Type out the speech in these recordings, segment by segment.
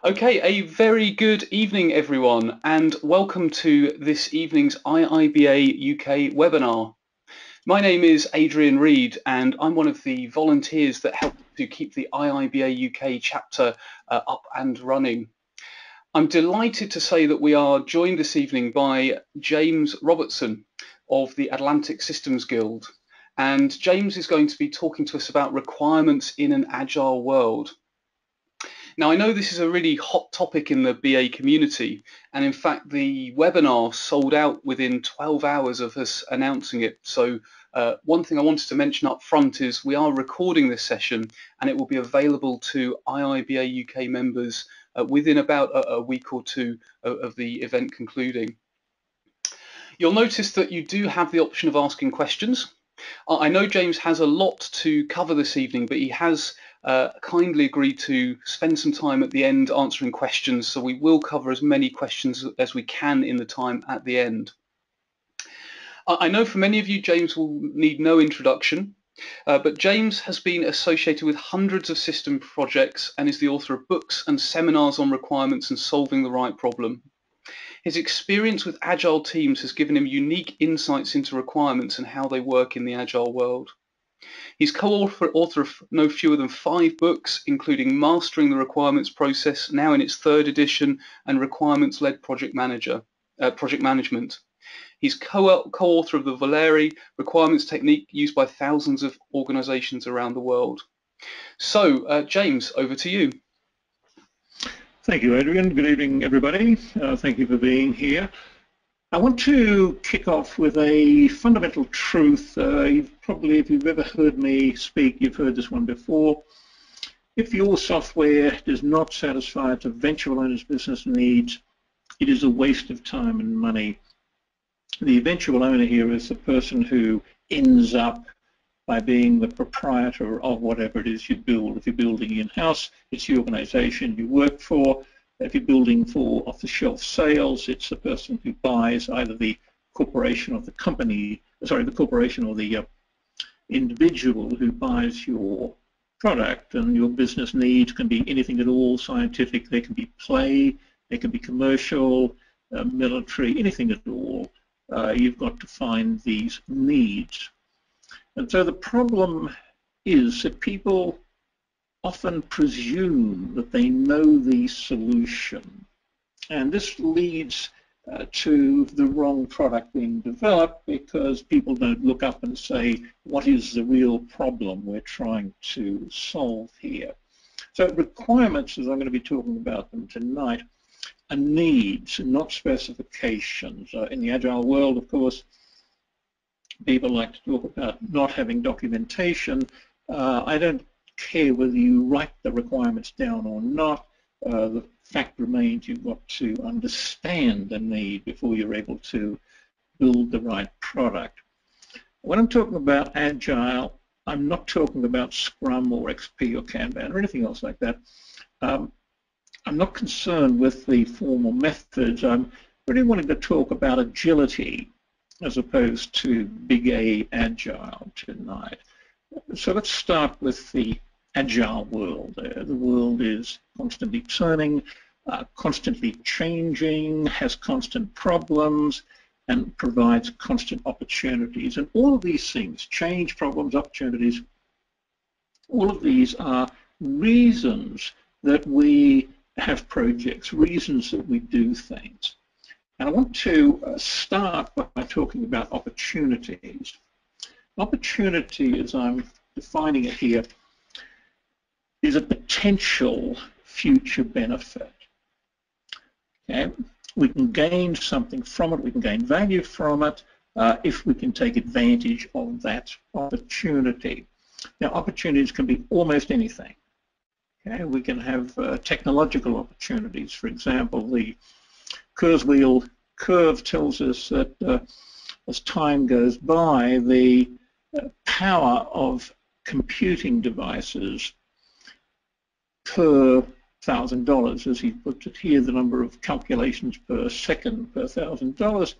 Okay, a very good evening, everyone, and welcome to this evening's IIBA UK webinar. My name is Adrian Reed, and I'm one of the volunteers that help to keep the IIBA UK chapter up and running. I'm delighted to say that we are joined this evening by James Robertson of the Atlantic Systems Guild, and James is going to be talking to us about requirements in an agile world. Now, I know this is a really hot topic in the BA community, and in fact, the webinar sold out within 12 hours of us announcing it. So one thing I wanted to mention up front is we are recording this session, and it will be available to IIBA UK members within about a week or two of the event concluding. You'll notice that you do have the option of asking questions. I know James has a lot to cover this evening, but he has kindly agreed to spend some time at the end answering questions, so we will cover as many questions as we can in the time at the end. I know for many of you, James will need no introduction, but James has been associated with hundreds of system projects and is the author of books and seminars on requirements and solving the right problem. His experience with agile teams has given him unique insights into requirements and how they work in the agile world. He's co-author of no fewer than 5 books, including Mastering the Requirements Process, now in its 3rd edition, and Requirements-Led Project Management. He's co-author of the Valeri requirements technique used by thousands of organizations around the world. So, James, over to you. Thank you, Adrian. Good evening, everybody. Thank you for being here. I want to kick off with a fundamental truth. If you've ever heard me speak, you've heard this one before. If your software does not satisfy its eventual owner's business needs, it is a waste of time and money. The eventual owner here is the person who ends up by being the proprietor of whatever it is you build. If you're building in-house, it's the organization you work for. If you're building for off-the-shelf sales, it's the person who buys either the corporation or the company, sorry, the corporation or the individual who buys your product. And your business needs can be anything at all scientific. They can be play, they can be commercial, military, anything at all. You've got to find these needs. And so the problem is that people often presume that they know the solution. And this leads to the wrong product being developed because people don't look up and say, what is the real problem we're trying to solve here? So requirements, as I'm going to be talking about them tonight, are needs, not specifications. In the Agile world, of course, people like to talk about not having documentation. I don't care whether you write the requirements down or not. The fact remains you've got to understand the need before you're able to build the right product. When I'm talking about Agile, I'm not talking about Scrum or XP or Kanban or anything else like that. I'm not concerned with the formal methods. I'm really wanting to talk about agility as opposed to big A Agile tonight. So let's start with the Agile world. The world is constantly turning, constantly changing, has constant problems, and provides constant opportunities. And all of these things, change, problems, opportunities, all of these are reasons that we have projects, reasons that we do things. And I want to start by talking about opportunities. Opportunity, as I'm defining it here, is a potential future benefit. Okay? We can gain something from it, we can gain value from it if we can take advantage of that opportunity. Now, opportunities can be almost anything. Okay? We can have technological opportunities. For example, the Kurzweil curve tells us that as time goes by, the power of computing devices per $1,000, as he puts it here, the number of calculations per second per $1,000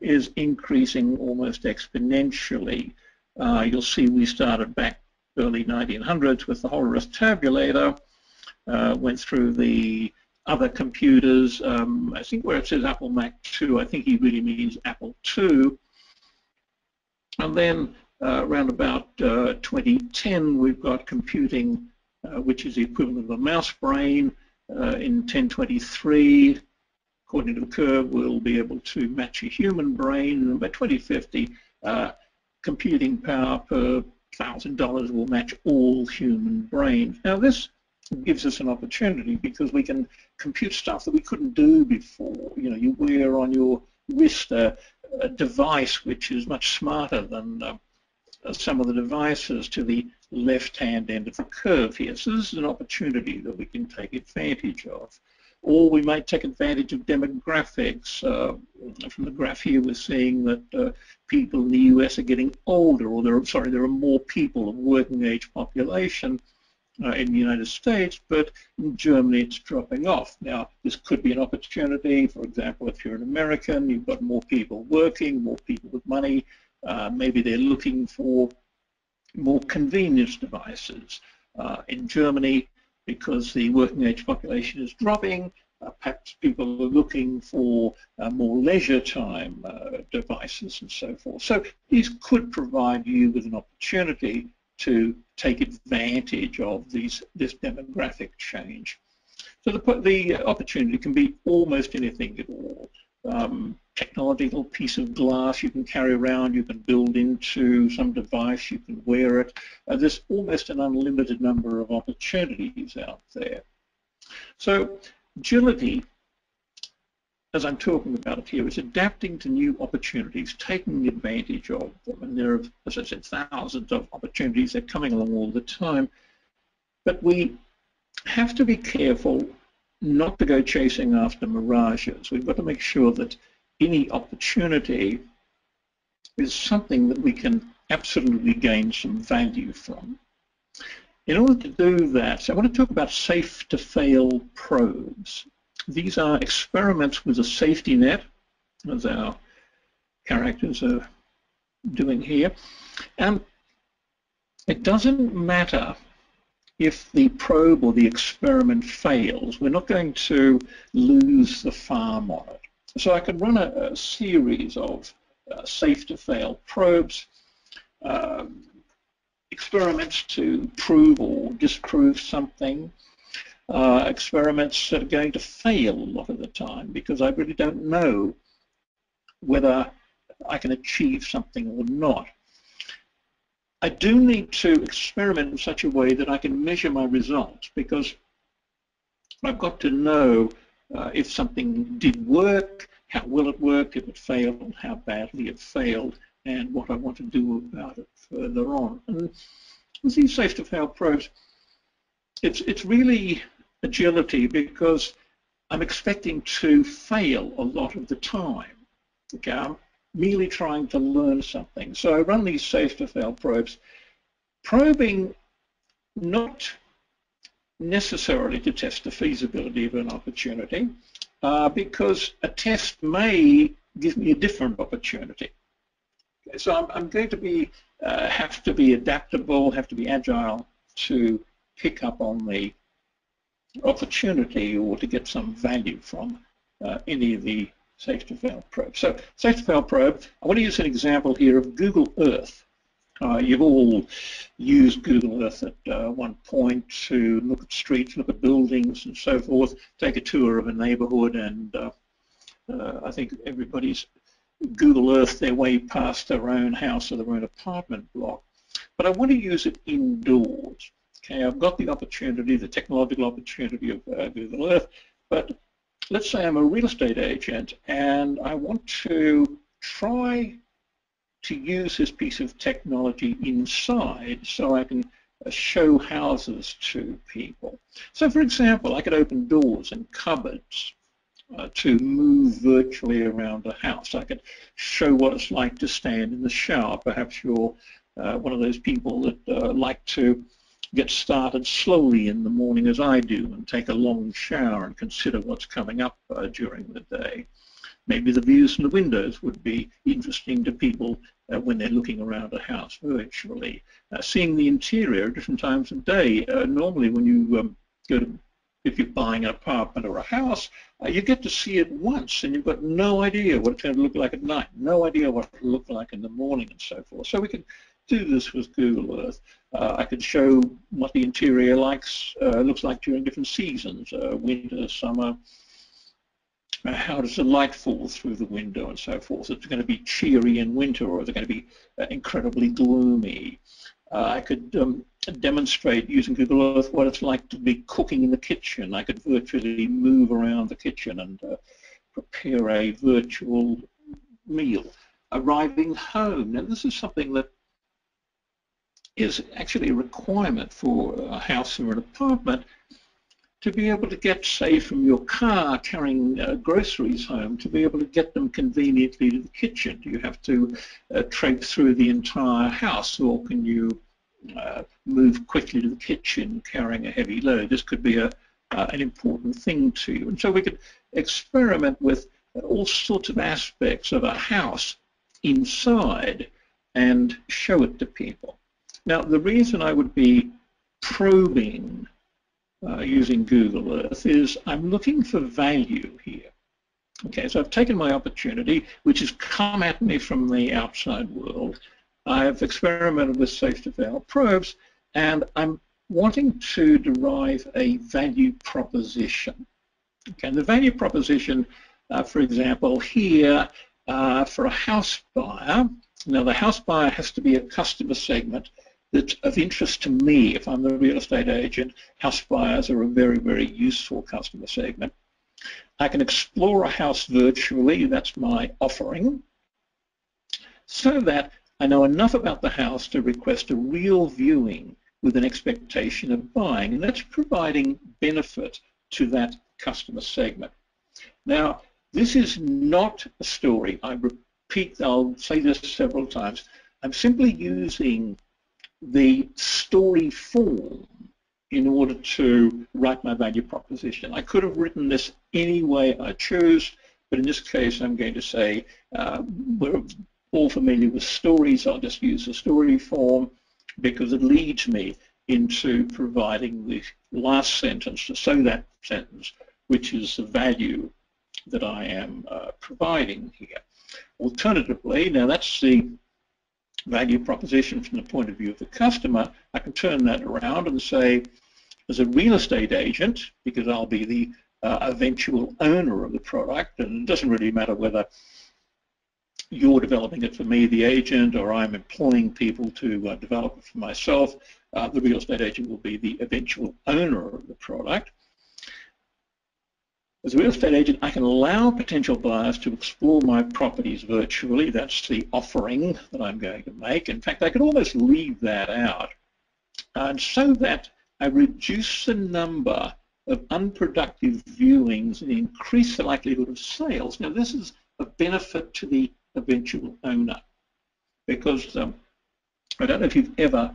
is increasing almost exponentially. You'll see we started back early 1900s with the Horace tabulator, went through the other computers. I think where it says Apple Mac 2, I think he really means Apple II. And then around about 2010, we've got computing, which is the equivalent of a mouse brain. In 1023, according to the curve, we'll be able to match a human brain. And by 2050, computing power per $1,000 will match all human brains. Now, this gives us an opportunity because we can compute stuff that we couldn't do before. You know, you wear on your wrist a device which is much smarter than some of the devices to the left-hand end of the curve here. So this is an opportunity that we can take advantage of. Or we might take advantage of demographics. From the graph here, we're seeing that people in the US are getting older, or there are more people of working age population in the United States, but in Germany it's dropping off. Now, this could be an opportunity. For example, if you're an American, you've got more people working, more people with money. Maybe they're looking for more convenience devices. In Germany, because the working age population is dropping, perhaps people are looking for more leisure time devices and so forth. So these could provide you with an opportunity to take advantage of this demographic change. So the opportunity can be almost anything at all. Technological piece of glass you can carry around, you can build into some device, you can wear it. There's almost an unlimited number of opportunities out there. So agility, as I'm talking about it here, is adapting to new opportunities, taking advantage of them. And there are, as I said, thousands of opportunities that are coming along all the time. But we have to be careful not to go chasing after mirages. We've got to make sure that any opportunity is something that we can absolutely gain some value from. In order to do that, I want to talk about safe-to-fail probes. These are experiments with a safety net, as our characters are doing here. And it doesn't matter if the probe or the experiment fails. We're not going to lose the farm on it. So I can run a series of safe-to-fail probes, experiments to prove or disprove something, experiments that are going to fail a lot of the time because I really don't know whether I can achieve something or not. I do need to experiment in such a way that I can measure my results, because I've got to know if something did work, how well it worked, if it failed, how badly it failed, and what I want to do about it further on. And with these safe-to-fail probes, it's really agility, because I'm expecting to fail a lot of the time. Okay, I'm merely trying to learn something. So I run these safe-to-fail probes, probing not necessarily to test the feasibility of an opportunity, because a test may give me a different opportunity. Okay, so I'm going to be have to be adaptable, have to be agile to pick up on the opportunity or to get some value from any of the safe-to-fail probes. So safe-to-fail probe, I want to use an example here of Google Earth. You've all used Google Earth at one point to look at streets, look at buildings and so forth, take a tour of a neighborhood, and I think everybody's Google Earth their way past their own house or their own apartment block. But I want to use it indoors. Okay, I've got the opportunity, the technological opportunity of Google Earth, but let's say I'm a real estate agent and I want to try to use this piece of technology inside so I can show houses to people. So for example, I could open doors and cupboards to move virtually around a house. I could show what it's like to stand in the shower. Perhaps you're one of those people that like to get started slowly in the morning, as I do, and take a long shower and consider what's coming up during the day. Maybe the views from the windows would be interesting to people when they're looking around a house virtually. Seeing the interior at different times of day. Normally when you go to if you're buying an apartment or a house, you get to see it once and you've got no idea what it's going to look like at night, no idea what it'll look like in the morning and so forth. So we can do this with Google Earth. I could show what the interior looks like during different seasons, winter, summer, how does the light fall through the window and so forth. Is it going to be cheery in winter, or is it going to be incredibly gloomy? I could demonstrate using Google Earth what it's like to be cooking in the kitchen. I could virtually move around the kitchen and prepare a virtual meal. Arriving home. Now this is something that is actually a requirement for a house or an apartment, to be able to get, say, from your car carrying groceries home, to be able to get them conveniently to the kitchen. Do you have to traipse through the entire house, or can you move quickly to the kitchen carrying a heavy load? This could be an important thing to you. And so we could experiment with all sorts of aspects of a house inside and show it to people. Now, the reason I would be probing using Google Earth is I'm looking for value here. Okay, so I've taken my opportunity, which has come at me from the outside world. I've experimented with safe-to-fail probes, and I'm wanting to derive a value proposition. Okay, and the value proposition, for example, here for a house buyer. Now, the house buyer has to be a customer segment that's of interest to me. If I'm the real estate agent, house buyers are a very, very useful customer segment. I can explore a house virtually, that's my offering, so that I know enough about the house to request a real viewing with an expectation of buying, and that's providing benefit to that customer segment. Now, this is not a story. I repeat, I'll say this several times. I'm simply using the story form in order to write my value proposition. I could have written this any way I choose, but in this case I'm going to say we're all familiar with stories. I'll just use the story form because it leads me into providing the last sentence to say that sentence, which is the value that I am providing here. Alternatively, now that's the value proposition from the point of view of the customer. I can turn that around and say, as a real estate agent, because I'll be the eventual owner of the product, and it doesn't really matter whether you're developing it for me, the agent, or I'm employing people to develop it for myself, the real estate agent will be the eventual owner of the product. As a real estate agent, I can allow potential buyers to explore my properties virtually. That's the offering that I'm going to make. In fact, I could almost leave that out. And so that I reduce the number of unproductive viewings and increase the likelihood of sales. Now, this is a benefit to the eventual owner, because I don't know if you've ever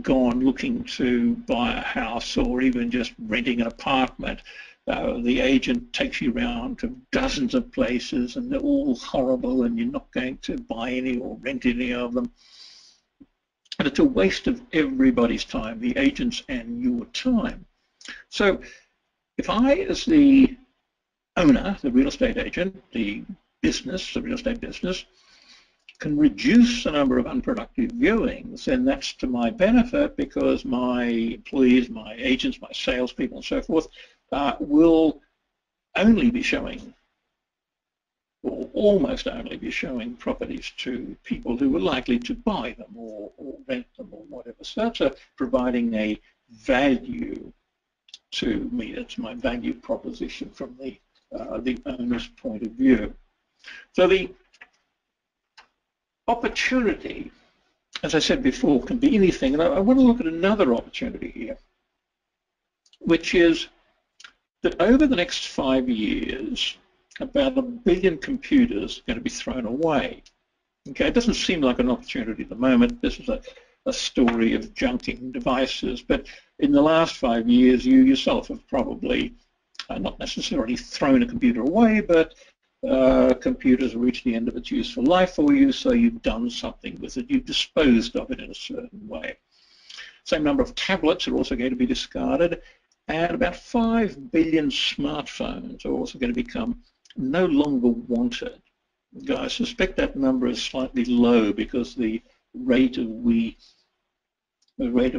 gone looking to buy a house or even just renting an apartment. The agent takes you around to dozens of places and they're all horrible and you're not going to buy any or rent any of them. And it's a waste of everybody's time, the agent's and your time. So if I, as the owner, the real estate agent, the business, the real estate business, can reduce the number of unproductive viewings, then that's to my benefit, because my employees, my agents, my salespeople and so forth will only be showing, or almost only be showing, properties to people who are likely to buy them or rent them or whatever. So that's providing a value to me. That's my value proposition from the owner's point of view. So the opportunity, as I said before, can be anything. And I want to look at another opportunity here, which is that over the next 5 years, about 1 billion computers are going to be thrown away. Okay, it doesn't seem like an opportunity at the moment. This is a story of junking devices, but in the last 5 years, you yourself have probably not necessarily thrown a computer away, but computers reached the end of its useful life for you, so you've done something with it. You've disposed of it in a certain way. Same number of tablets are also going to be discarded, And about 5 billion smartphones are also going to become no longer wanted. I suspect that number is slightly low because the rate at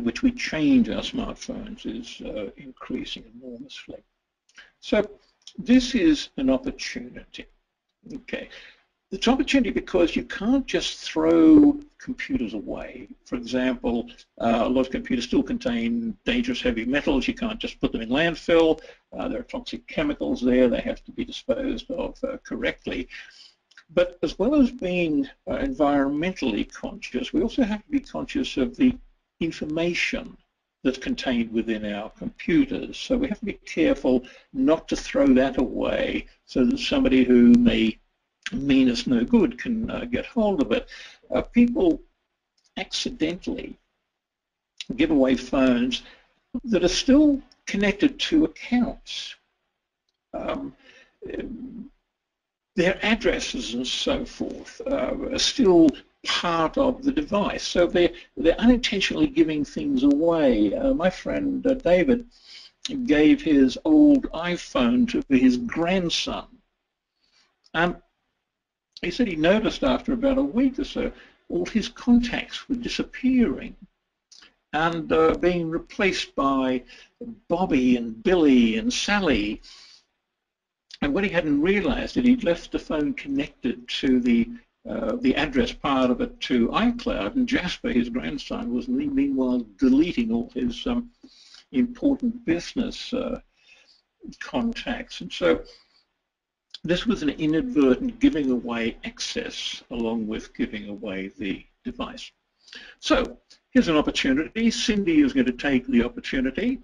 which we change our smartphones is increasing enormously. So this is an opportunity. Okay, it's an opportunity because you can't just throw computers away. For example, a lot of computers still contain dangerous heavy metals. You can't just put them in landfill. There are toxic chemicals there. They have to be disposed of correctly. But as well as being environmentally conscious, we also have to be conscious of the information that's contained within our computers. So we have to be careful not to throw that away so that somebody who may mean us no good can get hold of it. People accidentally give away phones that are still connected to accounts. Their addresses and so forth are still part of the device, so they're unintentionally giving things away. My friend David gave his old iPhone to his grandson. He said he noticed after about a week or so all his contacts were disappearing and being replaced by Bobby and Billy and Sally. And what he hadn't realized that he'd left the phone connected to the address part of it to iCloud, and Jasper, his grandson, was meanwhile deleting all his important business contacts. And so this was an inadvertent giving away access along with giving away the device. So here's an opportunity. Cindy is going to take the opportunity,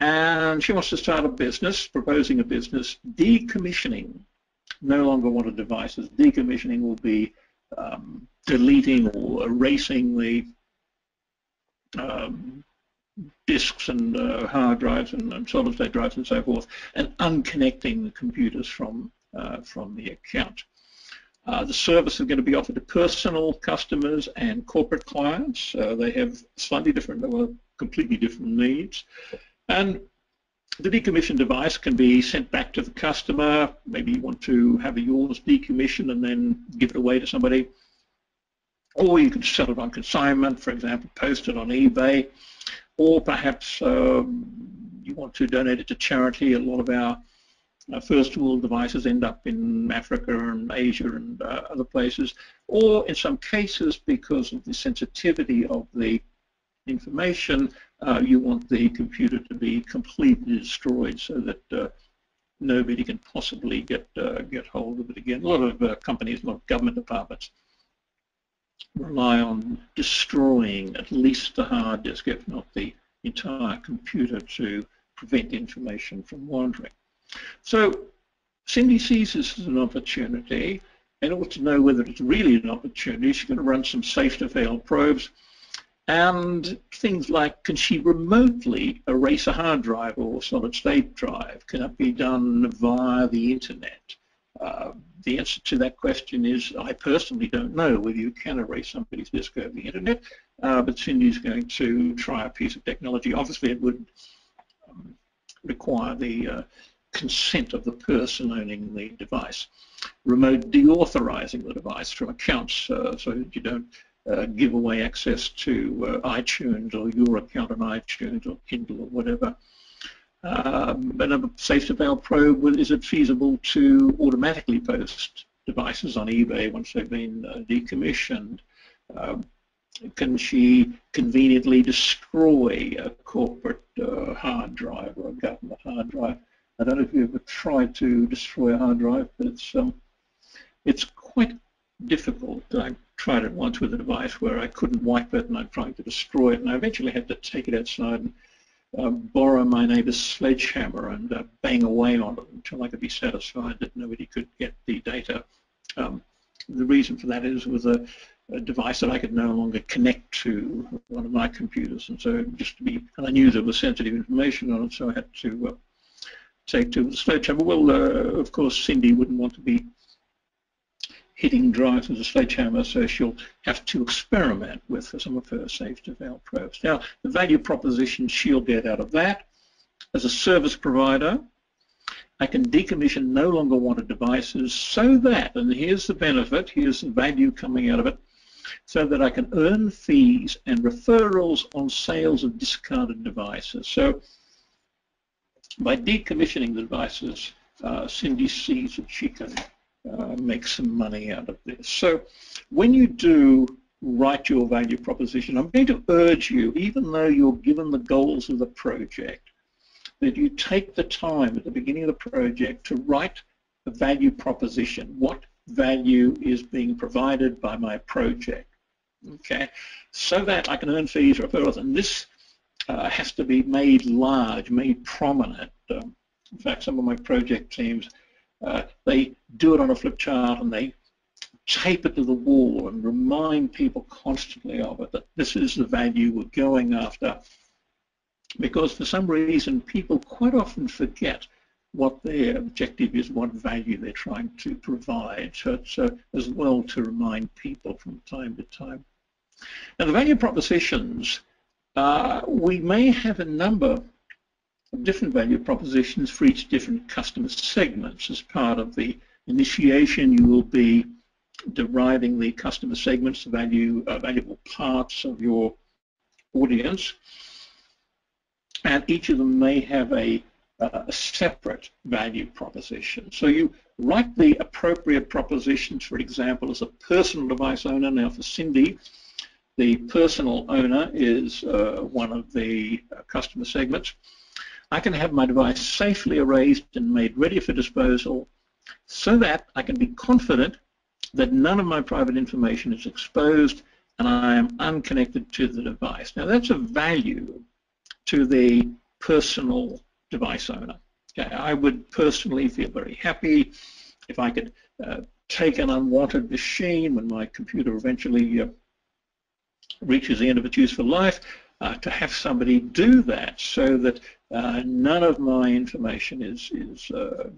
and she wants to start a business, proposing a business, decommissioning no longer wanted devices. Decommissioning will be deleting or erasing the disks and hard drives and solid-state drives and so forth, and unconnecting the computers from the account. The service is going to be offered to personal customers and corporate clients. They have slightly different, well, completely different needs. And the decommissioned device can be sent back to the customer. Maybe you want to have yours decommissioned and then give it away to somebody. Or you could sell it on consignment, for example, post it on eBay. Or perhaps you want to donate it to charity. A lot of our first world devices end up in Africa and Asia and other places. Or in some cases, because of the sensitivity of the information, you want the computer to be completely destroyed so that nobody can possibly get hold of it again. A lot of companies, a lot of government departments rely on destroying at least the hard disk, if not the entire computer, to prevent information from wandering. So Cindy sees this as an opportunity. In order to know whether it's really an opportunity, she's going to run some safe-to-fail probes. And things like, can she remotely erase a hard drive or solid-state drive? Can it be done via the internet? The answer to that question is, I personally don't know whether you can erase somebody's disk over the internet, but Cindy's going to try a piece of technology. Obviously, it would require the consent of the person owning the device. Remote deauthorizing the device from accounts so that you don't give away access to iTunes or your account on iTunes or Kindle or whatever. Another safe-to-fail probe, is it feasible to automatically post devices on eBay once they've been decommissioned? Can she conveniently destroy a corporate hard drive or a government hard drive? I don't know if you've ever tried to destroy a hard drive, but it's quite difficult. I tried it once with a device where I couldn't wipe it and I tried to destroy it, and I eventually had to take it outside and borrow my neighbor's sledgehammer and bang away on it until I could be satisfied that nobody could get the data. The reason for that is it was a device that I could no longer connect to one of my computers, and so just to be, and I knew there was sensitive information on it, so I had to take to the sledgehammer. Well, of course, Cindy wouldn't want to be hitting drives with a sledgehammer, so she'll have to experiment with some of her safe-to-fail probes. Now, the value proposition she'll get out of that as a service provider, I can decommission no longer wanted devices so that, and here's the benefit, here's the value coming out of it, so that I can earn fees and referrals on sales of discarded devices. So by decommissioning the devices, Cindy sees that she can make some money out of this. So when you do write your value proposition, I'm going to urge you, even though you're given the goals of the project, that you take the time at the beginning of the project to write a value proposition. What value is being provided by my project? Okay, so that I can earn fees, referrals, and this has to be made large, made prominent. In fact, some of my project teams, they do it on a flip chart and they tape it to the wall and remind people constantly of it, that this is the value we're going after. Because for some reason, people quite often forget what their objective is, what value they're trying to provide. So it's as well to remind people from time to time. Now, the value propositions, we may have a number of different value propositions for each different customer segments. As part of the initiation, you will be deriving the customer segments, the valuable parts of your audience. And each of them may have a separate value proposition. So you write the appropriate propositions, for example, as a personal device owner. Now for Cindy, the personal owner is one of the customer segments. I can have my device safely erased and made ready for disposal so that I can be confident that none of my private information is exposed and I am unconnected to the device. Now that's a value to the personal device owner. Okay, I would personally feel very happy if I could take an unwanted machine when my computer eventually reaches the end of its useful life, to have somebody do that so that none of my information is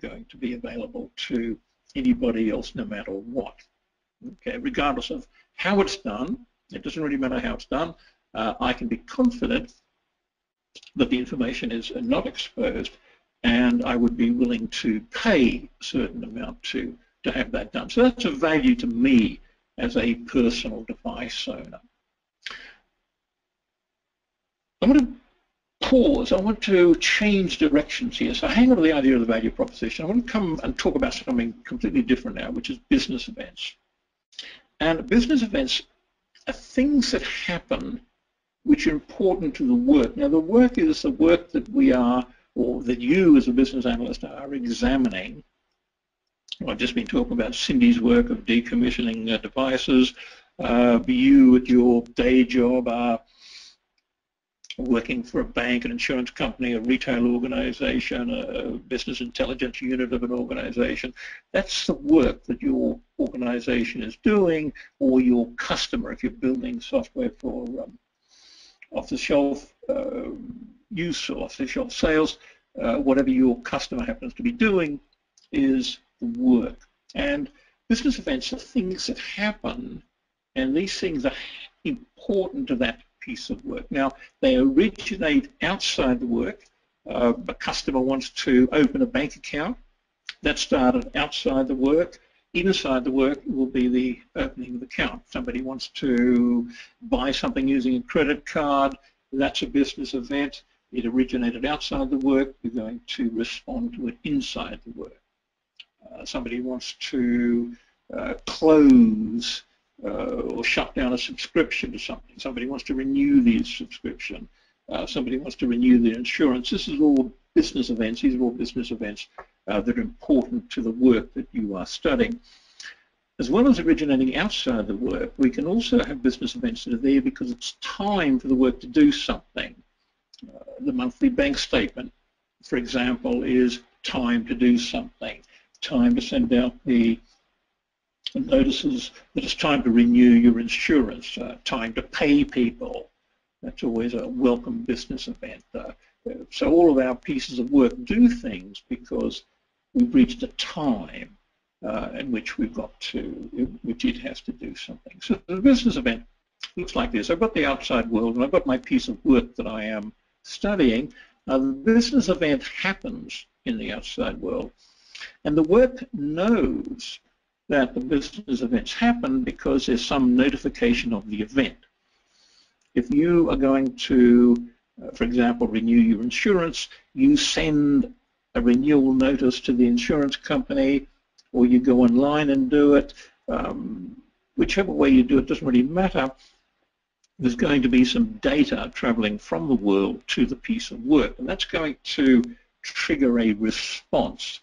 going to be available to anybody else, no matter what. Okay, regardless of how it's done, it doesn't really matter how it's done, I can be confident that the information is not exposed, and I would be willing to pay a certain amount to have that done. So that's a value to me as a personal device owner. I want to pause. I want to change directions here. So hang on to the idea of the value proposition. I want to come and talk about something completely different now, which is business events. And business events are things that happen which are important to the work. Now, the work is the work that we are, or that you as a business analyst are examining. I've just been talking about Cindy's work of decommissioning devices. You at your day job are working for a bank, an insurance company, a retail organization, a business intelligence unit of an organization. That's the work that your organization is doing, or your customer, if you're building software for off-the-shelf use or off-the-shelf sales, whatever your customer happens to be doing is the work. And business events are things that happen, and these things are important to that piece of work. Now, they originate outside the work. A customer wants to open a bank account. That started outside the work. Inside the work will be the opening of the account. Somebody wants to buy something using a credit card. That's a business event. It originated outside the work. We're going to respond to it inside the work. Somebody wants to close or shut down a subscription to something. Somebody wants to renew the subscription. Somebody wants to renew their insurance. This is all business events. These are all business events that are important to the work that you are studying. As well as originating outside the work, we can also have business events that are there because it's time for the work to do something. The monthly bank statement, for example, is time to do something. Time to send out the notices that it's time to renew your insurance, time to pay people. That's always a welcome business event. So all of our pieces of work do things because we've reached a time in which we've got to, which it has to do something. So the business event looks like this. I've got the outside world and I've got my piece of work that I am studying, The business event happens in the outside world, and the work knows that the business events happen because there's some notification of the event. If you are going to, for example, renew your insurance, you send a renewal notice to the insurance company, or you go online and do it. Whichever way you do it doesn't really matter. There's going to be some data traveling from the world to the piece of work, and that's going to trigger a response.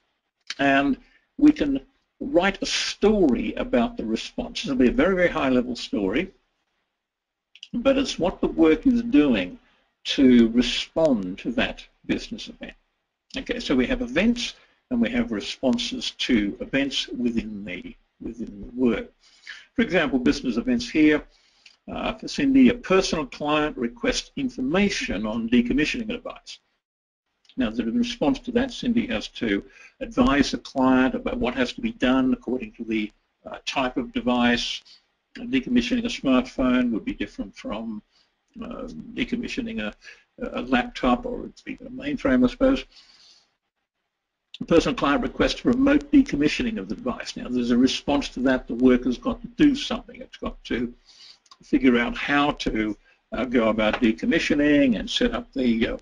And we can write a story about the response. It'll be a very, very high-level story, but it's what the work is doing to respond to that business event. Okay, so we have events and we have responses to events within the work. For example, business events here. For Cindy, a personal client requests information on decommissioning a device. Now, as a response to that, Cindy has to advise the client about what has to be done according to the type of device. Decommissioning a smartphone would be different from decommissioning a laptop, or it's even a mainframe, I suppose. A personal client requests remote decommissioning of the device. Now, there's a response to that. The worker's got to do something. It's got to figure out how to go about decommissioning and set up the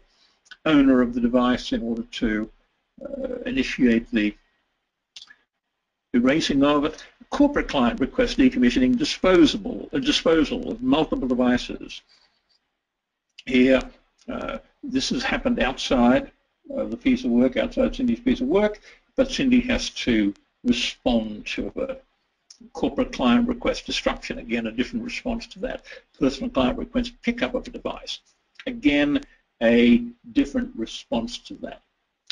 owner of the device in order to initiate the erasing of it. A corporate client requests decommissioning disposal of multiple devices. Here, this has happened outside the piece of work, outside Cindy's piece of work, but Cindy has to respond to it. Corporate client requests destruction, again a different response to that. Personal client requests pickup of a device, again a different response to that.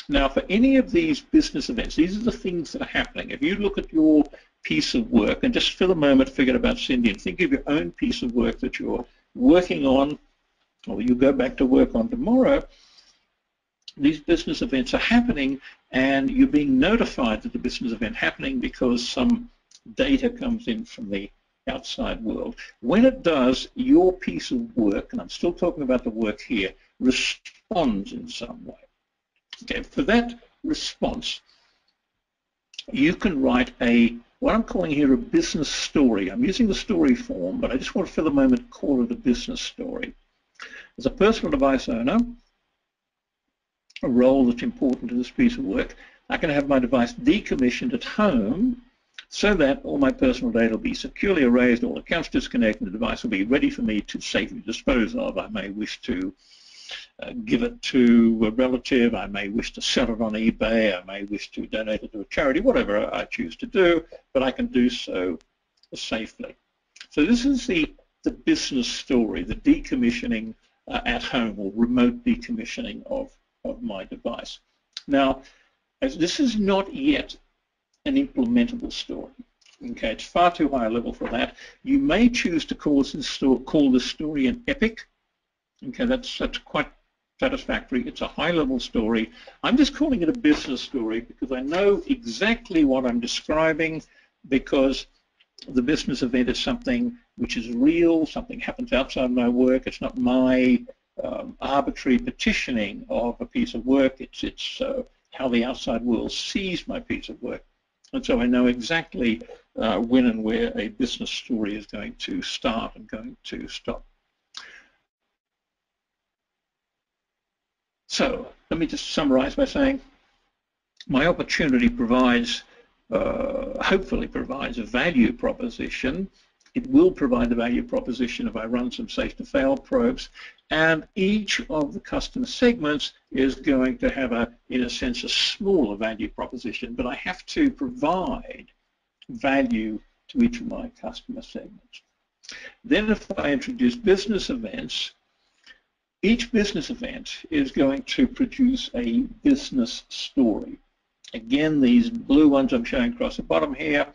Now, for any of these business events, these are the things that are happening. If you look at your piece of work, and just for the moment forget about Cindy and think of your own piece of work that you're working on, or you go back to work on tomorrow, these business events are happening and you're being notified that the business event happening because some data comes in from the outside world. When it does, your piece of work, and I'm still talking about the work here, responds in some way. Okay, for that response, you can write what I'm calling here a business story. I'm using the story form, but I just want to for the moment call it a business story. As a personal device owner, a role that's important to this piece of work, I can have my device decommissioned at home so that all my personal data will be securely erased, all accounts disconnected, the device will be ready for me to safely dispose of. I may wish to give it to a relative, I may wish to sell it on eBay, I may wish to donate it to a charity, whatever I choose to do, but I can do so safely. So this is the business story, the decommissioning at home, or remote decommissioning of my device. Now, as this is not yet an implementable story. Okay, it's far too high a level for that. You may choose to call this story an epic. Okay, that's quite satisfactory. It's a high-level story. I'm just calling it a business story because I know exactly what I'm describing, because the business event is something which is real, something happens outside my work. It's not my arbitrary petitioning of a piece of work. It's how the outside world sees my piece of work. And so I know exactly when and where a business story is going to start and going to stop. So let me just summarize by saying my opportunity provides, hopefully provides a value proposition. It will provide the value proposition if I run some safe-to-fail probes, and each of the customer segments is going to have, in a sense, a smaller value proposition, but I have to provide value to each of my customer segments. Then if I introduce business events, each business event is going to produce a business story. Again, these blue ones I'm showing across the bottom here,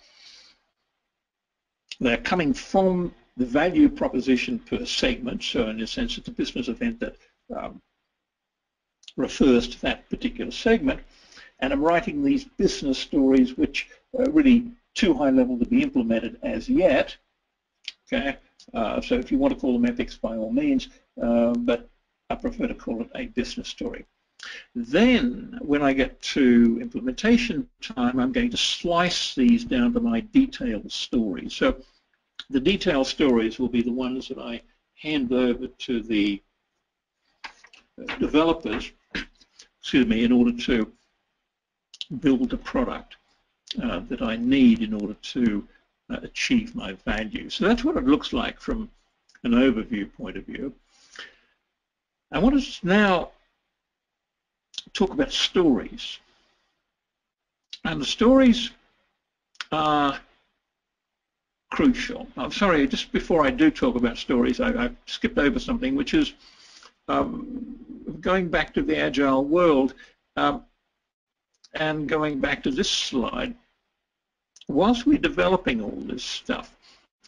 they're coming from the value proposition per segment. So in a sense, it's a business event that refers to that particular segment. And I'm writing these business stories which are really too high level to be implemented as yet. Okay, so if you want to call them epics, by all means, but I prefer to call it a business story. Then, when I get to implementation time, I'm going to slice these down to my detailed stories. So the detailed stories will be the ones that I hand over to the developers, excuse me, in order to build the product that I need in order to achieve my value. So that's what it looks like from an overview point of view. I want to now talk about stories. And the stories are crucial. I'm sorry, just before I do talk about stories, I skipped over something, which is going back to the Agile world and going back to this slide. Whilst we're developing all this stuff,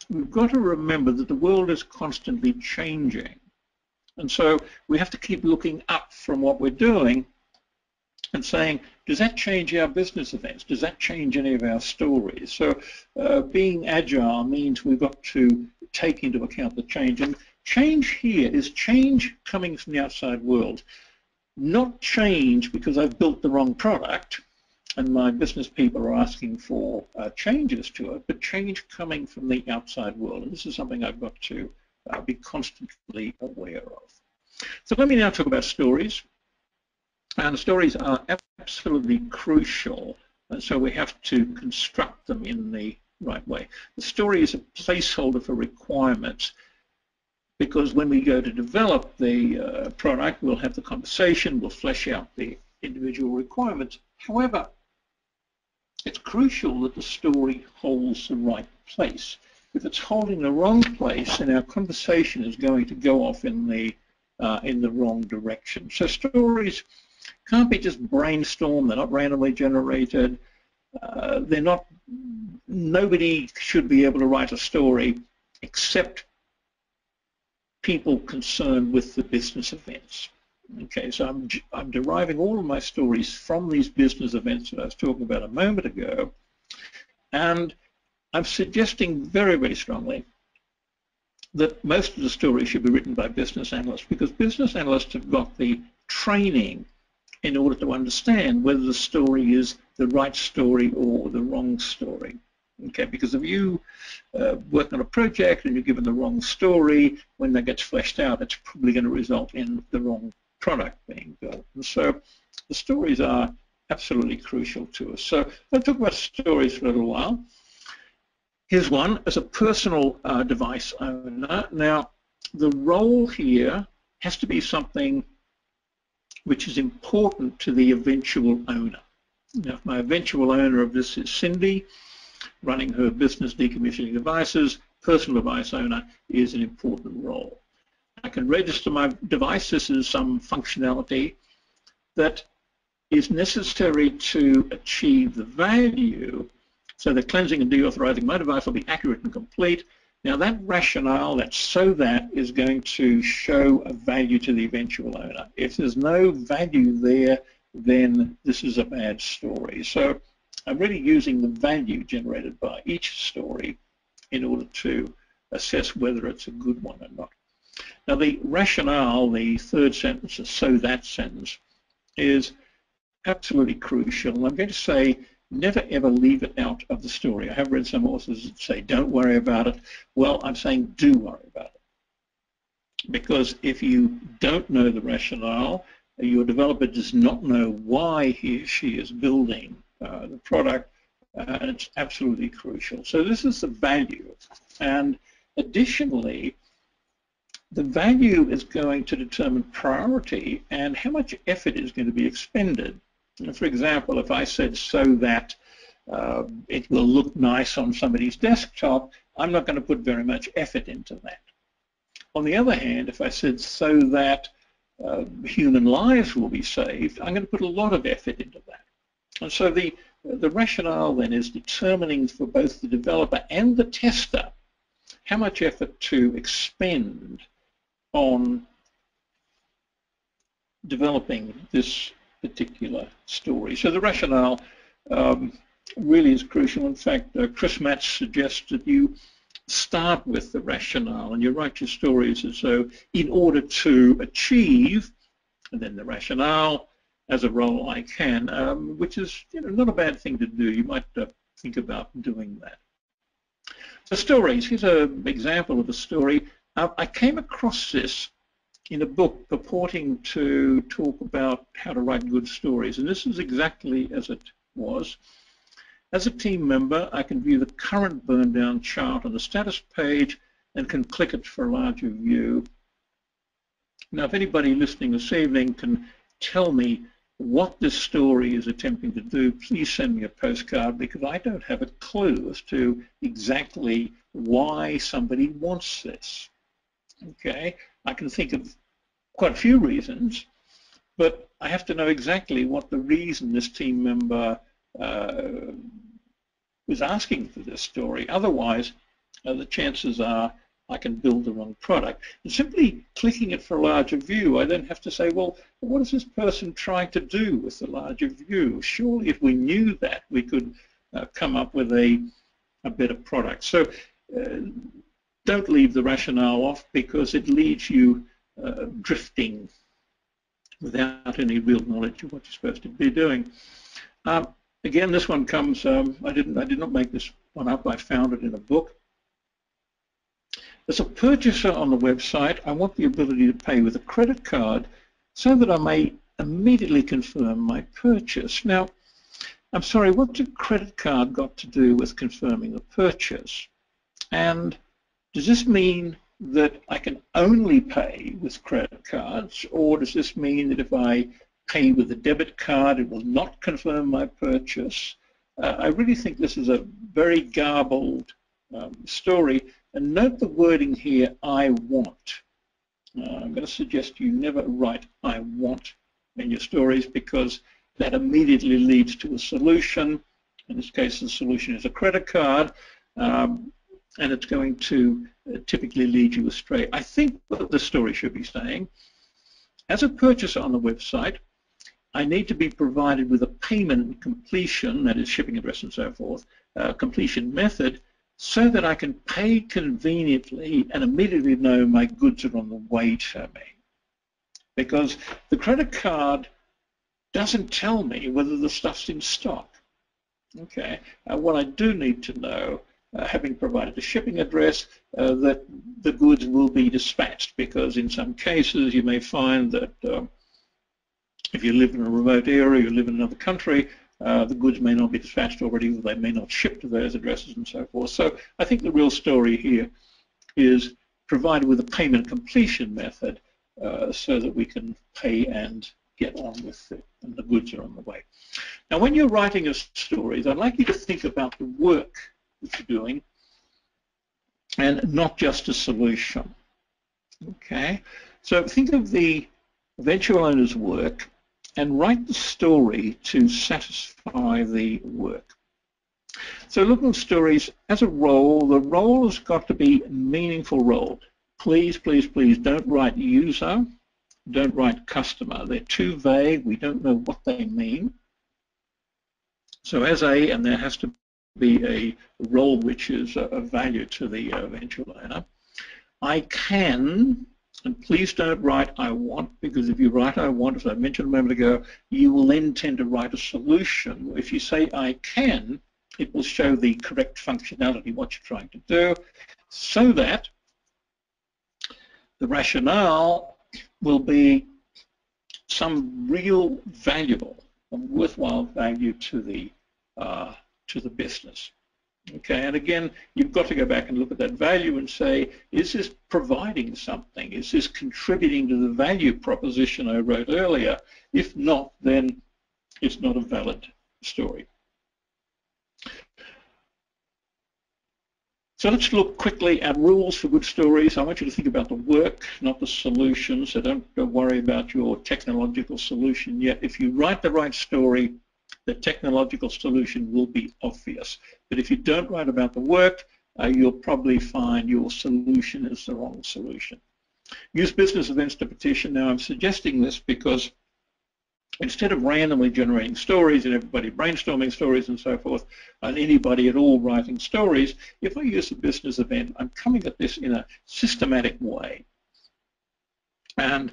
we've got to remember that the world is constantly changing. And so we have to keep looking up from what we're doing and saying, does that change our business events? Does that change any of our stories? So being agile means we've got to take into account the change. And change here is change coming from the outside world, not change because I've built the wrong product and my business people are asking for changes to it, but change coming from the outside world. And this is something I've got to be constantly aware of. So let me now talk about stories. And stories are absolutely crucial, and so we have to construct them in the right way. The story is a placeholder for requirements, because when we go to develop the product, we'll have the conversation, we'll flesh out the individual requirements. However, it's crucial that the story holds the right place. If it's holding the wrong place, then our conversation is going to go off in the wrong direction. So stories can't be just brainstormed, they're not randomly generated, nobody should be able to write a story except people concerned with the business events. Okay, so I'm deriving all of my stories from these business events that I was talking about a moment ago, and I'm suggesting very, very strongly that most of the stories should be written by business analysts, because business analysts have got the training in order to understand whether the story is the right story or the wrong story. Okay, because if you work on a project and you're given the wrong story, when that gets fleshed out, it's probably going to result in the wrong product being built. And so the stories are absolutely crucial to us. So I'll talk about stories for a little while. Here's one as a personal device owner. Now, the role here has to be something which is important to the eventual owner. Now, if my eventual owner of this is Cindy, running her business decommissioning devices, personal device owner is an important role. I can register my device. This is some functionality that is necessary to achieve the value, so that cleansing and deauthorizing my device will be accurate and complete. Now that rationale, that so that, is going to show a value to the eventual owner. If there's no value there, then this is a bad story. So I'm really using the value generated by each story in order to assess whether it's a good one or not. Now the rationale, the third sentence, the so that sentence, is absolutely crucial. And I'm going to say never ever leave it out of the story. I have read some authors that say don't worry about it. Well, I'm saying do worry about it. Because if you don't know the rationale, your developer does not know why he or she is building the product, and it's absolutely crucial. So this is the value. And additionally, the value is going to determine priority and how much effort is going to be expended. For example, if I said so that it will look nice on somebody's desktop, I'm not going to put very much effort into that. On the other hand, if I said so that human lives will be saved, I'm going to put a lot of effort into that. And so the rationale then is determining for both the developer and the tester how much effort to expend on developing this particular story. So the rationale really is crucial. In fact, Chris Matz suggests that you start with the rationale and you write your stories as though in order to achieve, and then the rationale, as a role I can, which is not a bad thing to do. You might think about doing that. So stories, here's an example of a story. I came across this in a book purporting to talk about how to write good stories, and this is exactly as it was. As a team member, I can view the current burn down chart on the status page and can click it for a larger view. Now, if anybody listening this evening can tell me what this story is attempting to do, please send me a postcard, because I don't have a clue as to exactly why somebody wants this. Okay, I can think of quite a few reasons, but I have to know exactly what the reason this team member was asking for this story. Otherwise, the chances are I can build the wrong product. And simply clicking it for a larger view, I then have to say, well, what is this person trying to do with the larger view? Surely if we knew that, we could come up with a better product. So don't leave the rationale off, because it leaves you drifting without any real knowledge of what you're supposed to be doing. Again, this one comes, I did not make this one up, I found it in a book. As a purchaser on the website, I want the ability to pay with a credit card so that I may immediately confirm my purchase. Now, I'm sorry, what's a credit card got to do with confirming the purchase? And does this mean that I can only pay with credit cards, or does this mean that if I pay with a debit card, it will not confirm my purchase? I really think this is a very garbled story. And note the wording here, I want. I'm going to suggest you never write I want in your stories, because that immediately leads to a solution. In this case, the solution is a credit card, and it's going to typically lead you astray. I think what the story should be saying, as a purchaser on the website, I need to be provided with a payment completion, that is shipping address and so forth, completion method, so that I can pay conveniently and immediately know my goods are on the way to me. Because the credit card doesn't tell me whether the stuff's in stock. Okay, what I do need to know, having provided the shipping address, that the goods will be dispatched, because in some cases you may find that if you live in a remote area, you live in another country, the goods may not be dispatched already, or they may not ship to those addresses and so forth. So I think the real story here is provided with a payment completion method so that we can pay and get on with it, and the goods are on the way. Now, when you're writing your stories, I'd like you to think about the work that you're doing and not just a solution. Okay, so think of the eventual owner's work and write the story to satisfy the work. So looking at stories as a role, the role has got to be a meaningful role. Please, please, please don't write user, don't write customer. They're too vague, we don't know what they mean. So as and there has to be a role which is of value to the eventual owner. I can, and please don't write I want, because if you write I want, as I mentioned a moment ago, you will then tend to write a solution. If you say I can, it will show the correct functionality, what you're trying to do, so that the rationale will be some real valuable and worthwhile value to the business. Okay, and again, you've got to go back and look at that value and say, is this providing something? Is this contributing to the value proposition I wrote earlier? If not, then it's not a valid story. So let's look quickly at rules for good stories. I want you to think about the work, not the solution, so don't worry about your technological solution yet. If you write the right story, the technological solution will be obvious. But if you don't write about the work, you'll probably find your solution is the wrong solution. Use business events to petition. Now, I'm suggesting this because instead of randomly generating stories and everybody brainstorming stories and so forth, and anybody at all writing stories, if I use a business event, I'm coming at this in a systematic way. And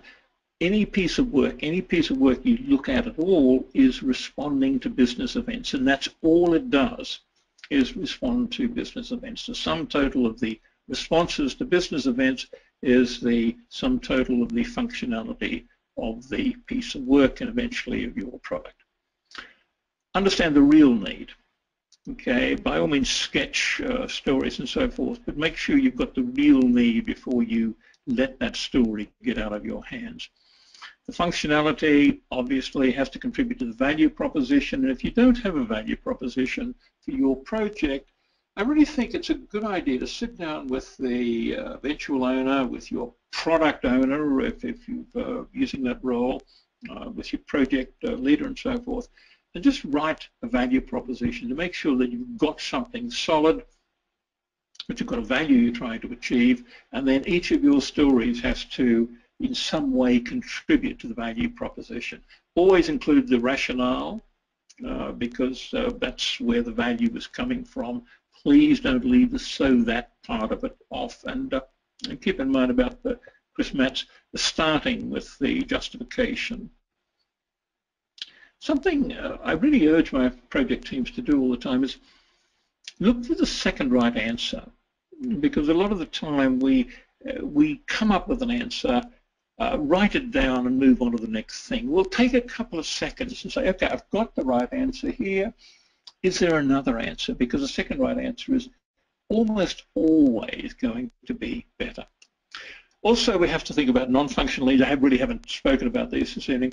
any piece of work you look at all is responding to business events, and that's all it does, is respond to business events. The sum total of the responses to business events is the sum total of the functionality of the piece of work and eventually of your product. Understand the real need. Okay, by all means sketch stories and so forth, but make sure you've got the real need before you let that story get out of your hands. The functionality obviously has to contribute to the value proposition, and if you don't have a value proposition for your project, I really think it's a good idea to sit down with the eventual owner, with your product owner, if you're using that role, with your project leader and so forth, and just write a value proposition to make sure that you've got something solid, that you've got a value you're trying to achieve, and then each of your stories has to in some way contribute to the value proposition. Always include the rationale because that's where the value is coming from. Please don't leave the "so that" part of it off, and keep in mind about the Chris Matz, the starting with the justification. Something I really urge my project teams to do all the time is look for the second right answer, because a lot of the time we come up with an answer, write it down and move on to the next thing. We'll take a couple of seconds and say, okay, I've got the right answer here. Is there another answer? Because the second right answer is almost always going to be better. Also, we have to think about non-functional needs. I really haven't spoken about these this evening.